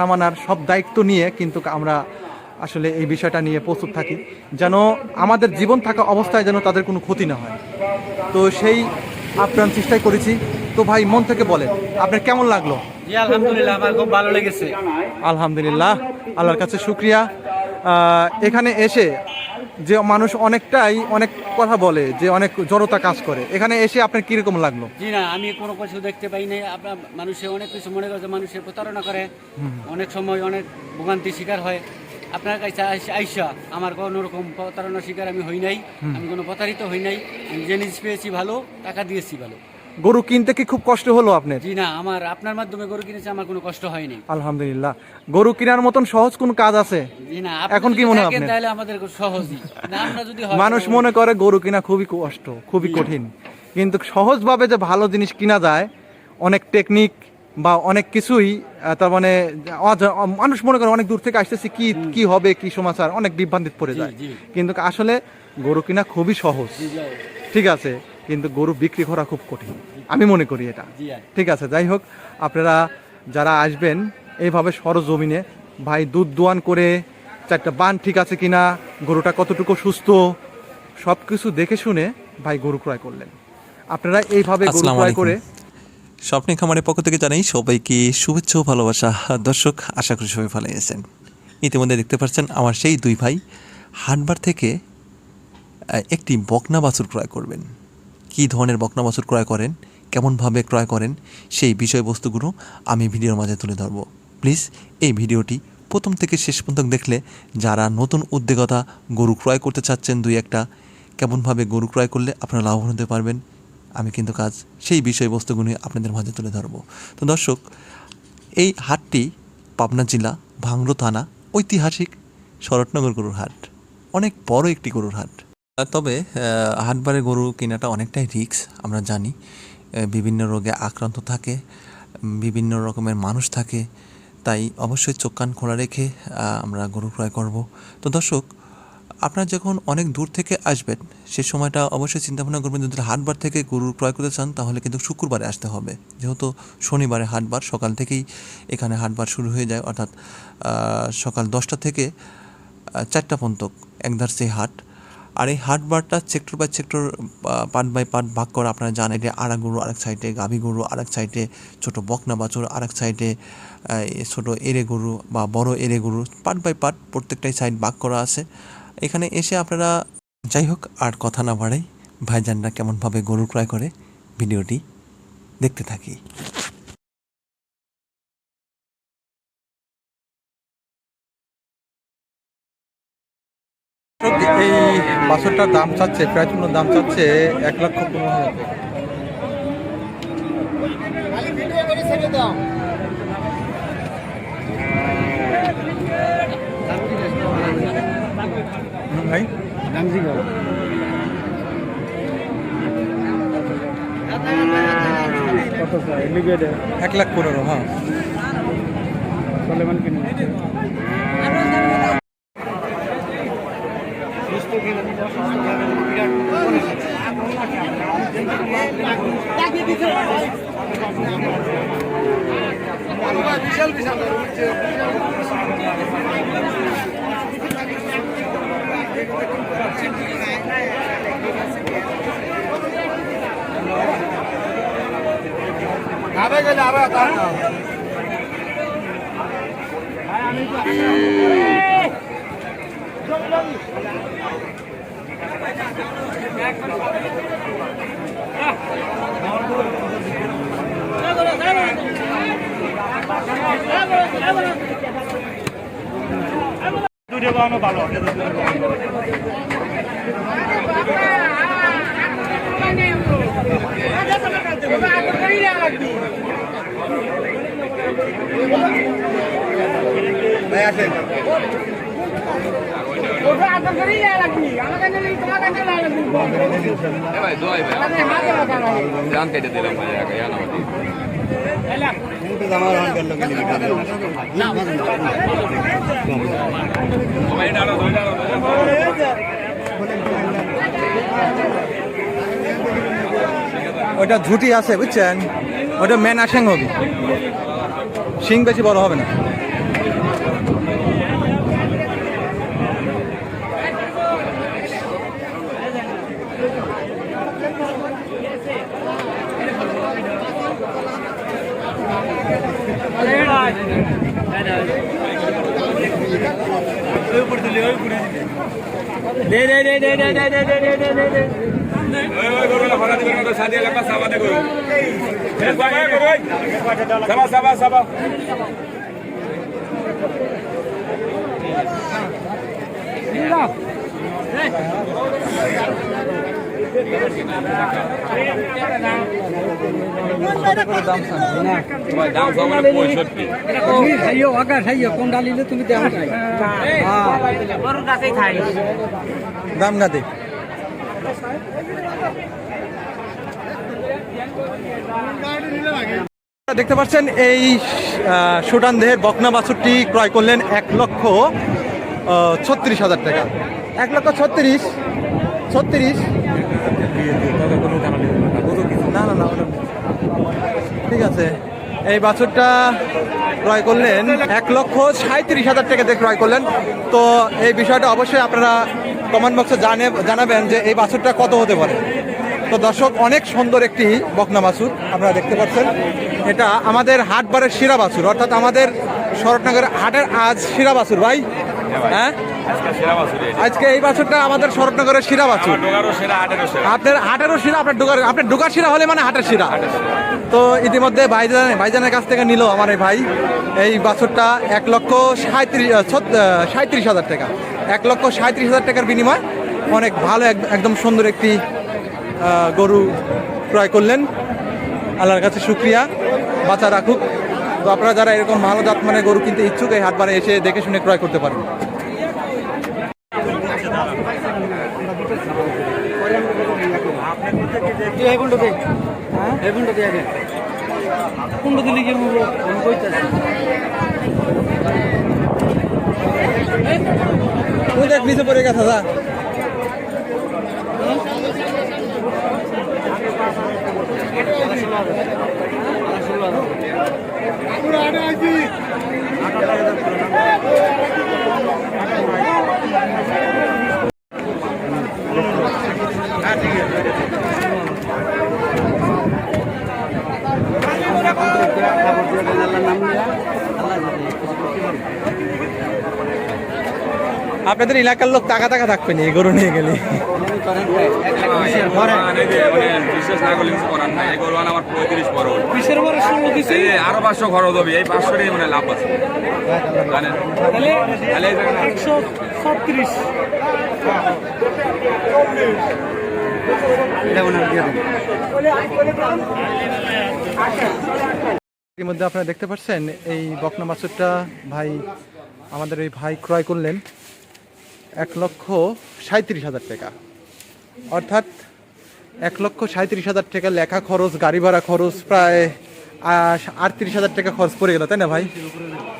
নামানোর সব দায়িত্ব নিয়ে কিন্তু আমরা আসলে এই বিষয়টা নিয়ে প্রস্তুত থাকি, যেন আমাদের জীবন থাকা অবস্থায় যেন তাদের কোনো ক্ষতি না হয়। তো সেই আপ্রাণ চেষ্টাই করেছি। তো ভাই, মন থেকে বলেন আপনার কেমন লাগলো? জি আলহামদুলিল্লাহ, আমার খুব ভালো লেগেছে। আলহামদুলিল্লাহ, আল্লাহর কাছে শুক্রিয়া। এখানে এসে যে মানুষ অনেক কথা বলে, যে অনেক জড়তা কাজ করে, এখানে এসে আপনার কীরকম লাগলো? জি না, আমি কোনো কিছু দেখতে পাই নাই। আপনার মানুষে অনেক কিছু মনে করে, মানুষের প্রতারণা করে, অনেক সময় অনেক ভোগান্তির শিকার হয়। আপনার কাছে আইসা আমার কোনো রকম প্রতারণার শিকার আমি হই নাই, আমি কোনো প্রতারিত হই নাই। আমি যে জিনিস পেয়েছি ভালো, টাকা দিয়েছি ভালো। গরু কিনতে কি খুব কষ্ট হলো আপনার? জি না, আমার আপনার মাধ্যমে গরু কিনেছে, আমার কোনো কষ্ট হয়নি। আলহামদুলিল্লাহ। গরু কেনার মতন সহজ কোন কাজ আছে? জি না, এখন কি মনে হয় আপনার? তাহলে আমাদের সহজই না, আমরা যদি মানুষ মনে করে গরু কিনা খুবই কষ্ট, খুবই কঠিন, কিন্তু সহজভাবে যে ভালো জিনিস কিনা যায়, অনেক টেকনিক বা অনেক কিছুই, তার মানে মানুষ মনে করে অনেক দূর থেকে আসতেছি, কি হবে, কি সমাচার, অনেক বিভ্রান্তিতে পড়ে যায়। কিন্তু আসলে গরু কিনা খুবই সহজ, ঠিক আছে, কিন্তু গরু বিক্রি করা খুব কঠিন, আমি মনে করি এটা। ঠিক আছে, যাই হোক, আপনারা যারা আসবেন এইভাবে সরজমিনে, ভাই দুধ দোয়ান করে চারটা বান ঠিক আছে কিনা, গরুটা কতটুকু সুস্থ, সব কিছু দেখে শুনে ভাই গরু ক্রয় করলেন। আপনারা এইভাবে গরু ক্রয় করে। স্বপ্নে খামারের পক্ষ থেকে জানাই সবাইকে শুভেচ্ছা ও ভালোবাসা। দর্শক, আশা করি সবাই ভালো আছেন। ইতিমধ্যে দেখতে পাচ্ছেন আমার সেই দুই ভাই হাটবার থেকে একটি বকনা বাছুর ক্রয় করবেন। কী ধরনের বকনা বাছুর ক্রয় করেন, কেমনভাবে ক্রয় করেন, সেই বিষয়বস্তুগুলো আমি ভিডিওর মাঝে তুলে ধরব। প্লিজ এই ভিডিওটি প্রথম থেকে শেষ পর্যন্ত দেখলে যারা নতুন উদ্যোগতা গরু ক্রয় করতে চাচ্ছেন, দুই একটা কেমনভাবে গরু ক্রয় করলে আপনারা লাভবান হতে পারবেন, আমি কিন্তু সেই বিষয়বস্তুগুলি আপনাদের মাঝে তুলে ধরব। তো দর্শক, এই হাটটি পাবনা জেলা ভাঙড়া থানা ঐতিহাসিক শরৎনগর গরুর হাট, অনেক বড় একটি গরুর হাট। তবে হাটবারে গরু কেনাটা অনেকটাই রিস্ক, আমরা জানি। বিভিন্ন রোগে আক্রান্ত থাকে, বিভিন্ন রকমের মানুষ থাকে, তাই অবশ্যই চোখ কান খোলা রেখে আমরা গরু ক্রয় করব। তো দর্শক, আপনারা যখন অনেক দূর থেকে আসবেন, সে সময়টা অবশ্যই চিন্তাভাবনা করবেন, যদি হাটবার থেকে গরু ক্রয় করতে চান তাহলে কিন্তু শুক্রবারে আসতে হবে, যেহেতু শনিবারে হাটবার, সকাল থেকেই এখানে হাটবার শুরু হয়ে যায়, অর্থাৎ সকাল 10টা থেকে 4টা পর্যন্ত একধার সেই হাট। আর এই হাটবারটা sector by sector, part by part ভাগ করা, আপনারা জানেন। এটা আড়া গরু আরেক সাইডে, গাভী গরু আরেক সাইডে, ছোটো বকনা বাছুর আরেক সাইডে, ছোটো এরে গরু বা বড় এরে গরু, পার্ট বাই পার্ট প্রত্যেকটাই সাইড ভাগ করা আছে। এখানে এসে আপনারা, যাই হোক, আর কথা না বাড়াই, ভাইজানরা কেমনভাবে গরু ক্রয় করে ভিডিওটি দেখতে থাকি। এই বাছুরটার দাম চাচ্ছে, প্রায় কোনো দাম চাচ্ছে 1,15,000। ভাই 1,15,000, হ্যাঁ। বিশাল বিশাল আরে গেলে আরো ভালো। ওইটা ঝুটি আছে, বুঝছেন, ওইটা মেন আসেং হবে, শিং বেশি বড় হবে না। দাম গাতে দেখতে পাচ্ছেন এই সুটান দেহের বকনা বাছুরটি ক্রয় করলেন 1,36,000 টাকা। 1,36,000 না না না ওটা নেই। ঠিক আছে, এই বাছুরটা ক্রয় করলেন 1,37,000 টাকা দিয়ে ক্রয় করলেন। তো এই বিষয়টা অবশ্যই আপনারা কমেন্ট বক্সে জানাবেন যে এই বাছুরটা কত হতে পারে। তো দর্শক, অনেক সুন্দর একটি বকনা বাছুর আপনারা দেখতে পাচ্ছেন। এটা আমাদের হাটবারের সেরা বাছুর, অর্থাৎ আমাদের শরৎনগরের হাটের আজ সেরা বাছুর ভাই। হ্যাঁ, আজকে এই বাছুরটা আমাদের শরৎনগরের সেরা বাছুর। আপনার হাটেরও সেরা, আপনার ডোকার সেরা হলে মানে হাটের সেরা। তো ইতিমধ্যে ভাইজানের কাছ থেকে নিল আমার এই ভাই এই বাছুরটা 1,37,000 টাকা। 1,37,000 টাকার বিনিময় অনেক ভালো একদম সুন্দর একটি গরু ক্রয় করলেন। আল্লাহর কাছে শুকরিয়া, বাঁচা রাখুক। তো আপনারা যারা এরকম ভালো জাত মানে গরু কিনতে ইচ্ছুক, এই হাটবারে এসে দেখে শুনে ক্রয় করতে পারেন। নিচে পড়ে গেছে দাদা। আপনাদের এলাকার লোক টাকা টাকা থাকবে না এই গরু নিয়ে গেলে। আরো 500 খরচ হবে, এই 500 মানে লাভ আছে। ইতিমধ্যে আপনারা দেখতে পাচ্ছেন এই বকনা বাছুরটা ভাই আমাদের এই ভাই ক্রয় করলেন 1,37,000 টাকা। অর্থাৎ 1,37,000 টাকা লেখা খরচ, গাড়ি ভাড়া খরচ প্রায় 38,000 টাকা খরচ পড়ে গেল, তাই না ভাই?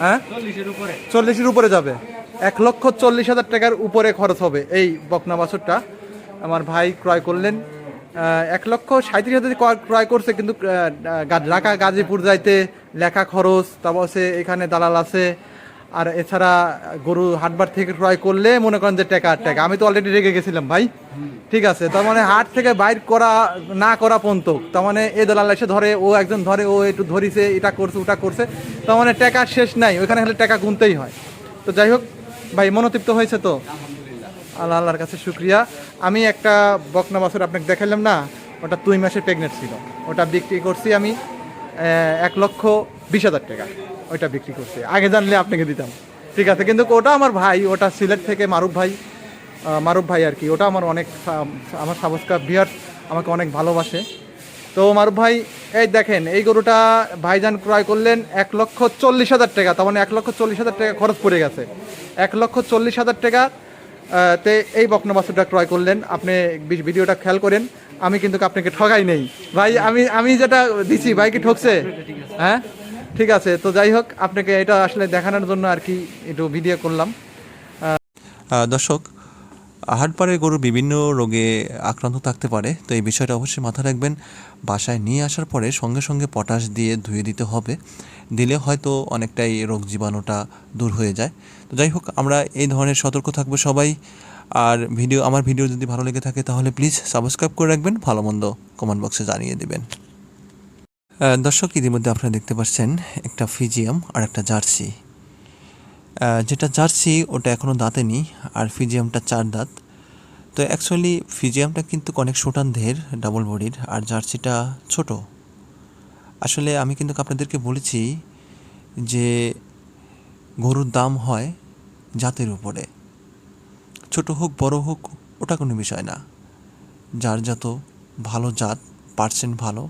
হ্যাঁ, 40-এর উপরে যাবে। 1,40,000 টাকার উপরে খরচ হবে এই বকনা বাছুরটা আমার ভাই ক্রয় করলেন। 1,37,000 ক্রয় করছে, কিন্তু ঢাকা গাজীপুর যাইতে লেখা খরচ, তারপর হচ্ছে এখানে দালাল আছে, আর এছাড়া গরু হাটবার থেকে ক্রয় করলে মনে করেন যে টাকা আমি তো অলরেডি রেগে গেছিলাম ভাই। ঠিক আছে, তার মানে হাট থেকে বাইর করা না করা পর্যন্ত, তার মানে এ দালাল এসে ধরে, ও একজন ধরে, ও একটু ধরিছে, এটা করছে ওটা করছে, তার মানে টাকা শেষ নাই, ওইখানে হলে টাকা গুনতেই হয়। তো যাই হোক ভাই, মনোতৃপ্ত হয়েছে তো আল্লাহর কাছে শুক্রিয়া। আমি একটা বকনা বাছুর আপনাকে দেখালাম না, ওটা 2 মাসের প্রেগনেন্ট ছিল, ওটা বিক্রি করছি আমি 1,20,000 টাকা। ওইটা বিক্রি করছি, আগে জানলে আপনাকে দিতাম। ঠিক আছে, কিন্তু ওটা আমার ভাই, ওটা সিলেট থেকে মারুফ ভাই আর কি, ওটা আমার অনেক, আমার সাবস্ক্রাইব ভিউয়ার্স আমাকে অনেক ভালোবাসে। তো মারুফ ভাই, এই দেখেন এই গরুটা ভাইজান ক্রয় করলেন 1,40,000 টাকা। তার মানে 1,40,000 টাকা খরচ পড়ে গেছে। 1,40,000 টাকা তে এই বকনা বাছুরটা ক্রয় করলেন। আপনি ভিডিওটা খেয়াল করেন, আমি কিন্তু আপনাকে ঠগাই নেই ভাই। আমি যেটা দিছি ভাই কি ঠকছে? হ্যাঁ, ঠিক আছে। তো যাই হোক, আপনাকে এটা আসলে দেখানোর জন্য আর কি একটু ভিডিও করলাম। দর্শক, হাটবারে গরু বিভিন্ন রোগে আক্রান্ত থাকতে পারে, তো এই বিষয়টা অবশ্যই মাথায় রাখবেন। বাসায় নিয়ে আসার পরে সঙ্গে সঙ্গে পটাশ দিয়ে ধুয়ে দিতে হবে, দিলে হয়তো অনেকটাই রোগ জীবাণুটা দূর হয়ে যায়। তো যাই হোক, আমরা এই ধরনের সতর্ক থাকবো সবাই। আর আমার ভিডিও যদি ভালো লেগে থাকে তাহলে প্লিজ সাবস্ক্রাইব করে রাখবেন, ভালো মন্দ কমেন্ট বক্সে জানিয়ে দেবেন। দর্শক, ইতিমধ্যে আপনারা দেখতে পাচ্ছেন একটা ফিজিয়াম আর একটা জার্সি। যেটা জার্সি ওটা এখনও দাঁতেনি, আর ফিজিয়ামটা 4 দাঁত। তো অ্যাকচুয়ালি ফিজিয়ামটা কিন্তু অনেক শোটান দেহের, ডাবল বডির, আর জার্সিটা ছোট। আসলে আমি কিন্তু আপনাদেরকে বলেছি যে গরুর দাম হয় জাতের উপরে, ছোট হোক বড় হোক ওটা কোনো বিষয় না। যার যত ভালো জাত, পার্সেন্ট ভালো,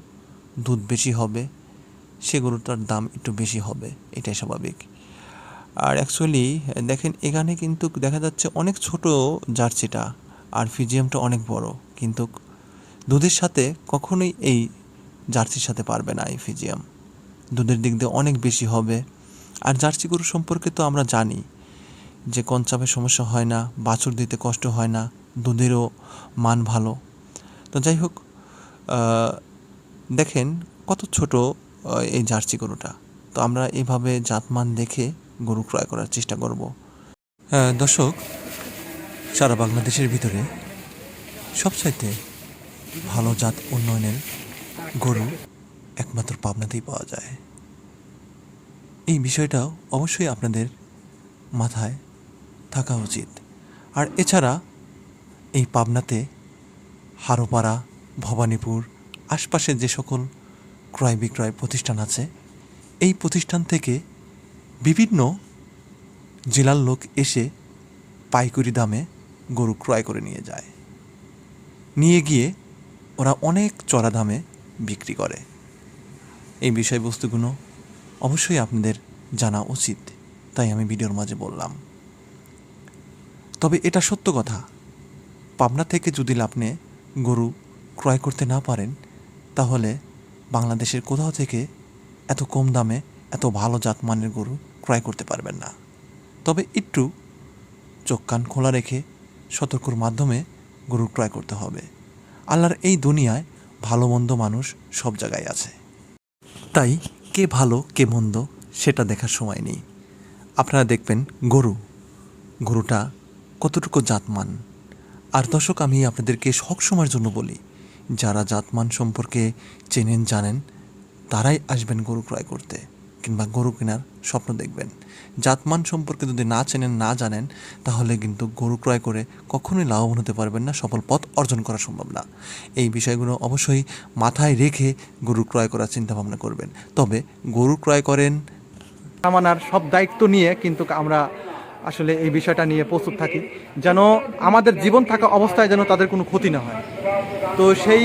দুধ বেশি হবে, সে গরুটার দাম একটু বেশি হবে, এটাই স্বাভাবিক। আর অ্যাকচুয়ালি দেখেন এখানে কিন্তু দেখা যাচ্ছে অনেক ছোট জার্সিটা, আর ফিজিয়ামটা অনেক বড়, কিন্তু দুধের সাথে কখনোই এই জার্সির সাথে পারবে না এই ফিজিয়াম। দুধের দিক দিয়ে অনেক বেশি হবে। আর জার্সি গরু সম্পর্কে তো আমরা জানি যে কনচাপের সমস্যা হয় না, বাছুর দিতে কষ্ট হয় না, দুধেরও মান ভালো। তো যাই হোক, দেখেন কত ছোট এই জার্সি গরুটা। তো আমরা এইভাবে জাতমান দেখে গরু ক্রয় করার চেষ্টা করব। দর্শক, সারা বাংলাদেশের ভিতরে সবচাইতে ভালো জাত উন্নয়নের গরু একমাত্র পাবনাতেই পাওয়া যায়। এই বিষয়টাও অবশ্যই আপনাদের মাথায় থাকা উচিত। আর এছাড়া এই পাবনাতে হারোপাড়া, ভবানীপুর আশপাশের যে সকল ক্রয় বিক্রয় প্রতিষ্ঠান আছে, এই প্রতিষ্ঠান থেকে বিভিন্ন জেলার লোক এসে পাইকারি দামে গরু ক্রয় করে নিয়ে যায়, নিয়ে গিয়ে ওরা অনেক চড়া দামে বিক্রি করে। এই বিষয়বস্তুগুলো অবশ্যই আপনাদের জানা উচিত, তাই আমি ভিডিওর মাঝে বললাম। তবে এটা সত্য কথা, পাবনা থেকে যদি আপনি গরু ক্রয় করতে না পারেন, তাহলে বাংলাদেশের কোথাও থেকে এত কম দামে এত ভালো জাতমানের গরু ক্রয় করতে পারবেন না। তবে একটু চোখ কান খোলা রেখে সতর্কর মাধ্যমে গরু ক্রয় করতে হবে। আল্লাহর এই দুনিয়ায় ভালো মন্দ মানুষ সব জায়গায় আছে, তাই কে ভালো কে মন্দ সেটা দেখার সময় নেই। আপনারা দেখবেন গরুটা কতটুকু জাতমান। আর দর্শক, আমি আপনাদেরকে সবসময়ের জন্য বলি, যারা জাতমান সম্পর্কে চেনেন জানেন তারাই আসবেন গরু ক্রয় করতে কিংবা গরু কেনার স্বপ্ন দেখবেন। জাতমান সম্পর্কে যদি না চেনেন না জানেন, তাহলে কিন্তু গরু ক্রয় করে কখনোই লাভবান হতে পারবেন না, সফল পথ অর্জন করা সম্ভব না। এই বিষয়গুলো অবশ্যই মাথায় রেখে গরু ক্রয় করার চিন্তা ভাবনা করবেন। তবে গরু ক্রয় করেন আমানার সব দায়িত্ব নিয়ে কিন্তু আমরা আসলে এই বিষয়টা নিয়ে প্রস্তুত থাকি, যেন আমাদের জীবন থাকা অবস্থায় যেন তাদের কোনো ক্ষতি না হয়। তো সেই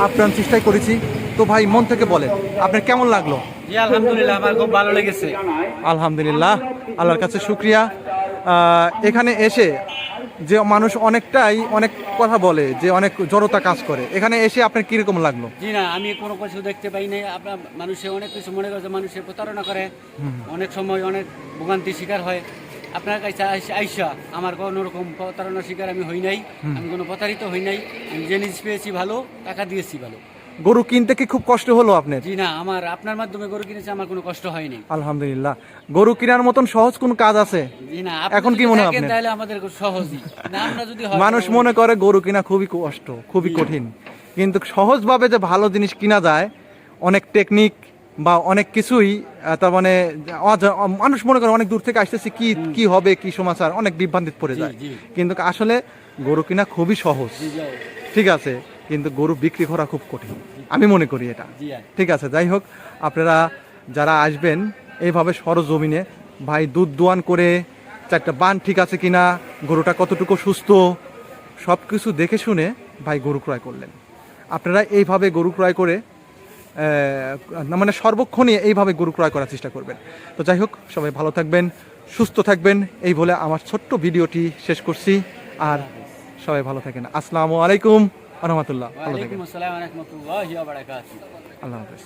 আপ্রাণ চেষ্টাই করেছি। তো ভাই, মন থেকে বলেন আপনার কেমন লাগলো? জি আলহামদুলিল্লাহ, আমার খুব ভালো লেগেছে। আলহামদুলিল্লাহ, আল্লাহর কাছে শুক্রিয়া। এখানে এসে যে মানুষ অনেক কথা বলে, যে অনেক জড়তা কাজ করে, এখানে এসে আপনার কীরকম লাগলো? জি না, আমি কোনো কিছু দেখতে পাই নাই। আপনার মানুষে অনেক কিছু মনে করে যে মানুষের প্রতারণা করে, অনেক সময় অনেক ভোগান্তির শিকার হয়। আপনার কাছে আইসা আমার কোনো রকম প্রতারণার শিকার আমি হই নাই, আমি কোনো প্রতারিত হই নাই। আমি যে জিনিস পেয়েছি ভালো, টাকা দিয়েছি ভালো। গরু কিনতে কি খুব কষ্ট হলো আপনার? জি না, আপনার মাধ্যমে গরু কিনেছে, আমার কোনো কষ্ট হয়নি। আলহামদুলিল্লাহ। গরু কেনার মতন সহজ কোন কাজ আছে? জি না, এখন কি মনে হয় আপনার? তাহলে আমাদের সহজই না, আমরা যদি মানুষ মনে করে গরু কিনা খুবই কষ্ট, খুবই কঠিন, কিন্তু সহজভাবে যে ভালো জিনিস কিনা যায়, অনেক টেকনিক বা অনেক কিছুই তার মানে মানুষ মনে করে অনেক দূর থেকে আসতেছে, কি হবে কি সমাচার, অনেক বিভ্রান্তিতে পড়ে যায়। কিন্তু আসলে গরু কিনা খুবই সহজ, ঠিক আছে, কিন্তু গরু বিক্রি করা খুব কঠিন, আমি মনে করি এটা। ঠিক আছে, যাই হোক, আপনারা যারা আসবেন এইভাবে সরজমিনে, ভাই দুধ দোয়ান করে 4টা বান ঠিক আছে কিনা, গরুটা কতটুকু সুস্থ, সব কিছু দেখে শুনে ভাই গরু ক্রয় করলেন। আপনারা এইভাবে গরু ক্রয় করে মানে সর্বক্ষণই এইভাবে গরু ক্রয় করার চেষ্টা করবেন। তো যাই হোক, সবাই ভালো থাকবেন, সুস্থ থাকবেন, এই বলে আমার ছোট্ট ভিডিওটি শেষ করছি। আর সবাই ভালো থাকেন। আসসালামু আলাইকুম ওয়া রাহমাতুল্লাহ। ওয়া আলাইকুম আসসালাম ওয়া রাহমাতুল্লাহি ওয়া বারাকাতুহু। আল্লাহ হাফেজ।